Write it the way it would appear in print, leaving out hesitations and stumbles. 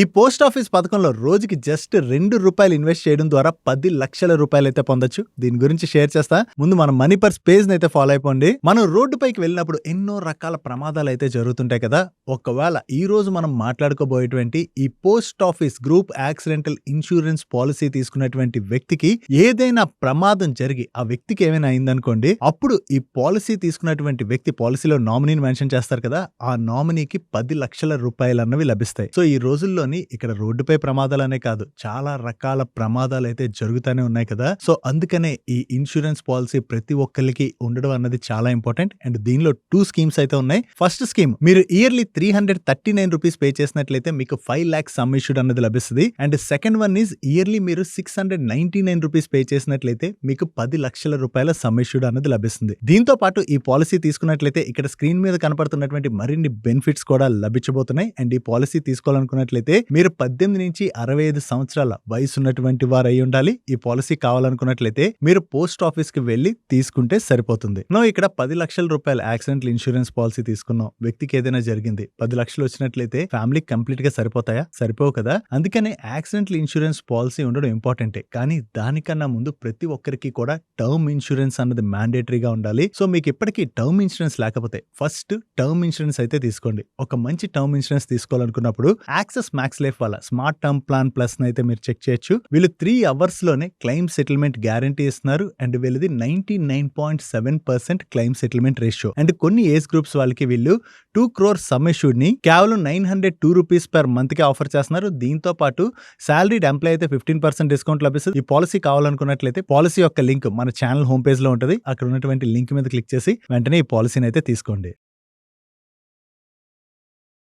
ఈ post office పథకంలో రోజుకి జస్ట్ రూ. 2 ఇన్వెస్ట్ చేయడం ద్వారా 10 లక్షల రూపాయలైతే పొందొచ్చు. దీని గురించి షేర్ చేస్తా. ముందు మన మనీ పర్స్ పేజ్ నైతే ఫాలో అయిపోండి. మనం రోడ్డుపైకి వెళ్ళినప్పుడు ఎన్నో రకాల ప్రమాదాలు అయితే జరుగుతుంటాయి కదా. ఒకవేళ ఈ రోజు మనం మాట్లాడుకోబోయేటువంటి ఈ post office group accidental insurance policy తీసుకున్నటువంటి వ్యక్తికి ఏదైనా ప్రమాదం జరిగి ఆ వ్యక్తికి ఏమైనా అయిందనుకోండి, అప్పుడు ఈ పాలసీ తీసుకున్నటువంటి వ్యక్తి పాలసీలో నామినీని మెన్షన్ చేస్తారు కదా, ఆ నామినీకి 10 లక్షల రూపాయలు అన్నవి లభిస్తాయి. సో ఈ రోజుల్లో ఇక్కడ రోడ్డుపై ప్రమాదాలనే కాదు, చాలా రకాల ప్రమాదాలు అయితే జరుగుతూనే ఉన్నాయి కదా. సో అందుకనే ఈ ఇన్సూరెన్స్ పాలసీ ప్రతి ఒక్కరికి ఉండడం అన్నది చాలా ఇంపార్టెంట్. అండ్ దీనిలో 2 స్కీమ్స్ అయితే ఉన్నాయి. ఫస్ట్ స్కీమ్, మీరు ఇయర్లీ ₹339 పే చేసినట్లయితే మీకు 5 lakhs సమ్ ఇష్యూడ్ అన్నది లభిస్తుంది. And second one is yearly మీరు ₹699 పే చేసినట్లయితే మీకు 10 లక్షల రూపాయల సమ్ ఇష్యూడ్ అన్నది లభిస్తుంది. దీంతో పాటు ఈ పాలసీ తీసుకున్నట్లయితే ఇక్కడ స్క్రీన్ మీద కనపడుతున్నటువంటి మరిన్ని బెనిఫిట్స్ కూడా లభించబోతున్నాయి. అండ్ ఈ పాలసీ తీసుకోవాలనుకున్నట్లయితే మీరు 18 నుంచి 65 సంవత్సరాల వయసు ఉన్నటువంటి వారు అయి ఉండాలి. ఈ పాలసీ కావాలనుకున్నట్లయితే మీరు పోస్ట్ ఆఫీస్ కి వెళ్లి తీసుకుంటే సరిపోతుంది. ఇక్కడ 10 లక్షల రూపాయల యాక్సిడెంటల్ ఇన్సూరెన్స్ పాలసీ తీసుకున్నాం, వ్యక్తికి ఏదైనా జరిగింది, 10 లక్షలు వచ్చినట్లయితే ఫ్యామిలీకి కంప్లీట్ గా సరిపోతాయా? సరిపోవు కదా. అందుకనే యాక్సిడెంటల్ ఇన్సూరెన్స్ పాలసీ ఉండడం ఇంపార్టెంటే. కానీ దానికన్నా ముందు ప్రతి ఒక్కరికి కూడా టర్మ్ ఇన్సూరెన్స్ అన్నది మ్యాండేటరీగా ఉండాలి. సో మీకు ఇప్పటికీ టర్మ్ ఇన్సూరెన్స్ లేకపోతే ఫస్ట్ టర్మ్ ఇన్సూరెన్స్ అయితే తీసుకోండి. ఒక మంచి టర్మ్ ఇన్సూరెన్స్ తీసుకోవాలనుకున్నప్పుడు యాక్సెస్ మ్యాక్స్ లైఫ్ వాళ్ళ స్మార్ట్ టర్మ్ ప్లాన్ ప్లస్ అయితే మీరు చెక్ చేయొచ్చు. వీళ్ళు 3 hours లోనే క్లెయిమ్ సెటిల్మెంట్ గ్యారంటీ ఇస్తున్నారు. అండ్ వీళ్ళది 99.7% క్లెయిమ్ సెటిల్మెంట్ రేషియో. అండ్ కొన్ని ఏజ్ గ్రూప్స్ వాళ్ళకి వీళ్ళు 2 crore సమ్ ఇష్యూడ్ ని కేవలం ₹902 per month కి ఆఫర్ చేస్తున్నారు. దీంతో పాటు సాలరీడ్ ఎంప్లాయ్ అయితే 15% డిస్కౌంట్ లభిస్తుంది. ఈ పాలసీ కావాలనుకున్నట్లయితే పాలసీ యొక్క లింక్ మన ఛానల్ హోమ్ పేజ్ లో ఉంటుంది. అక్కడ ఉన్నటువంటి లింక్ మీద క్లిక్ చేసి వెంటనే ఈ పాలసీని అయితే తీసుకోండి.